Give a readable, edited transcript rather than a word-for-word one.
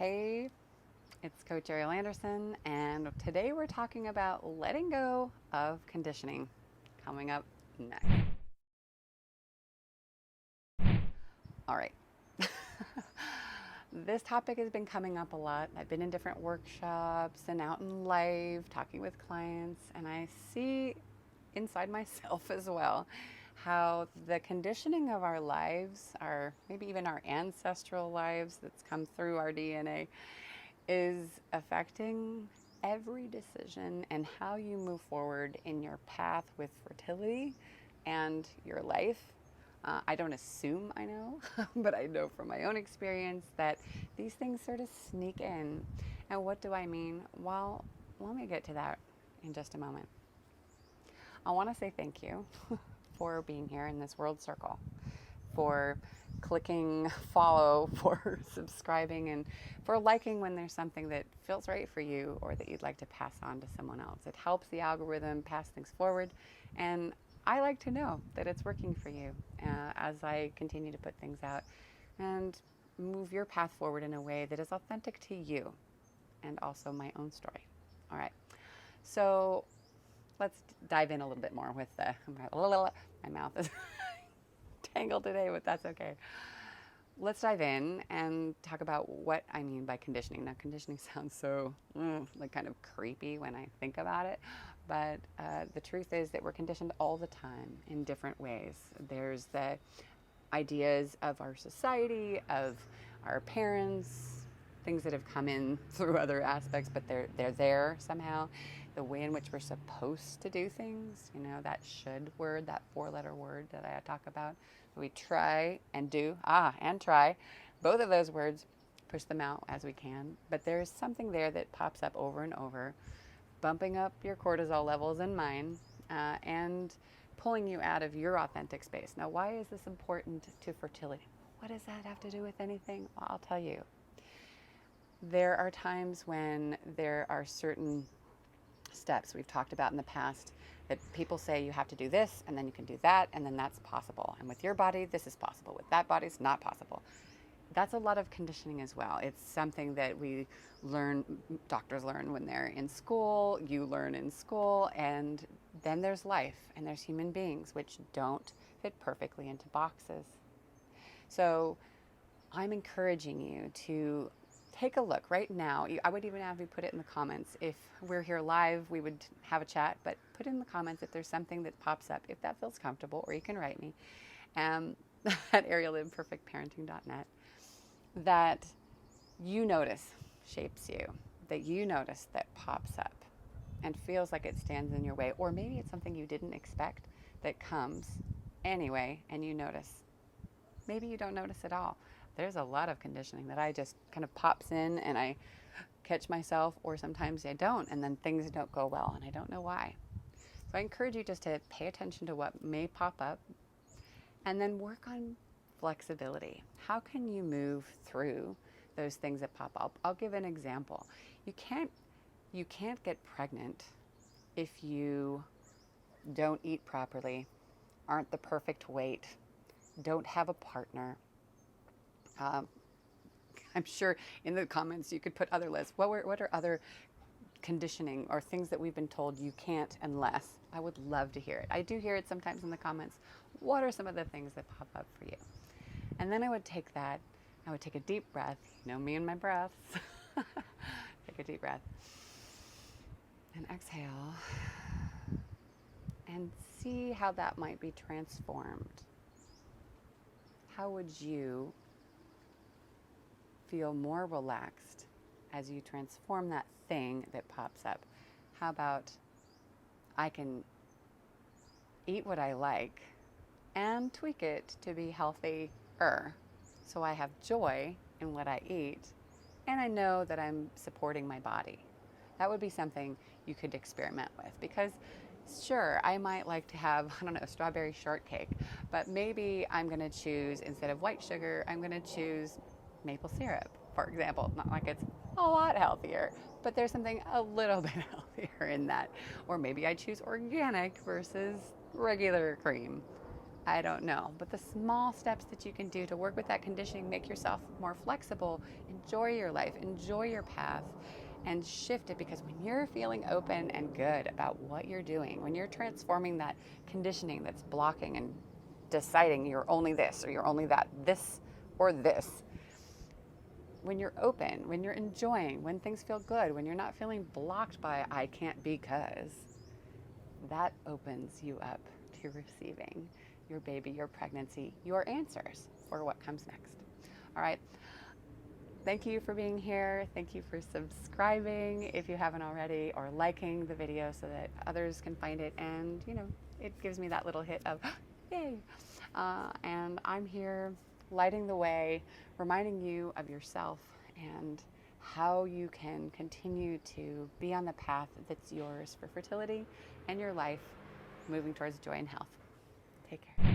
Hey, it's Coach Ariel Anderson, and today we're talking about letting go of conditioning. Coming up next. All right. This topic has been coming up a lot. I've been in different workshops and out in live talking with clients, and I see inside myself as well how the conditioning of our lives, our maybe even our ancestral lives that's come through our DNA, is affecting every decision and how you move forward in your path with fertility and your life. I don't assume I know, but I know from my own experience that these things sort of sneak in. And what do I mean? Well, let me get to that in just a moment. I want to say thank you for being here in this world circle, for clicking follow, for subscribing, and for liking when there's something that feels right for you or that you'd like to pass on to someone else. It helps the algorithm pass things forward, and I like to know that it's working for you as I continue to put things out and move your path forward in a way that is authentic to you and also my own story. All right, so let's dive in a little bit more with my mouth is tangled today, but that's okay. Let's dive in and talk about what I mean by conditioning. Now, conditioning sounds so like kind of creepy when I think about it, but the truth is that we're conditioned all the time in different ways. There's the ideas of our society, of our parents, things that have come in through other aspects, but they're there somehow. The way in which we're supposed to do things, that should word, that four-letter word that I talk about. We try and do, and try. Both of those words, push them out as we can. But there's something there that pops up over and over, bumping up your cortisol levels and mine, and pulling you out of your authentic space. Now, why is this important to fertility? What does that have to do with anything? Well, I'll tell you. There are times when there are certain steps we've talked about in the past that people say you have to do this and then you can do that and then that's possible. And with your body, this is possible. With that body, it's not possible. That's a lot of conditioning as well. It's something that we learn, doctors learn when they're in school, you learn in school, and then there's life and there's human beings which don't fit perfectly into boxes. So I'm encouraging you to take a look right now. I would even have you put it in the comments. If we're here live, we would have a chat, but put in the comments if there's something that pops up, if that feels comfortable, or you can write me at arielimperfectparenting.net that you notice shapes you, that you notice that pops up and feels like it stands in your way, or maybe it's something you didn't expect that comes anyway and you notice. Maybe you don't notice at all. There's a lot of conditioning that I just kind of pops in and I catch myself, or sometimes I don't, and then things don't go well and I don't know why. So I encourage you just to pay attention to what may pop up and then work on flexibility. How can you move through those things that pop up? I'll give an example. You can't get pregnant if you don't eat properly, aren't the perfect weight, don't have a partner. I'm sure in the comments you could put other lists. What are other conditioning or things that we've been told you can't unless? I would love to hear it. I do hear it sometimes in the comments. What are some of the things that pop up for you? And then I would take a deep breath. You know me and my breaths. Take a deep breath. And exhale. And see how that might be transformed. How would you feel more relaxed as you transform that thing that pops up? How about I can eat what I like and tweak it to be healthier, so I have joy in what I eat and I know that I'm supporting my body. That would be something you could experiment with, because sure, I might like to have, I don't know, strawberry shortcake, but maybe I'm going to choose, instead of white sugar, I'm going to choose maple syrup, for example. Not like it's a lot healthier, but there's something a little bit healthier in that. Or maybe I choose organic versus regular cream. I don't know. But the small steps that you can do to work with that conditioning, make yourself more flexible, enjoy your life, enjoy your path, and shift it. Because when you're feeling open and good about what you're doing, when you're transforming that conditioning that's blocking and deciding you're only this or you're only that, this or this, when you're open, when you're enjoying, when things feel good, when you're not feeling blocked by I can't because, that opens you up to receiving your baby, your pregnancy, your answers for what comes next. All right. Thank you for being here. Thank you for subscribing if you haven't already, or liking the video so that others can find it. And, it gives me that little hit of, yay. And I'm here lighting the way, reminding you of yourself and how you can continue to be on the path that's yours for fertility and your life, moving towards joy and health. Take care.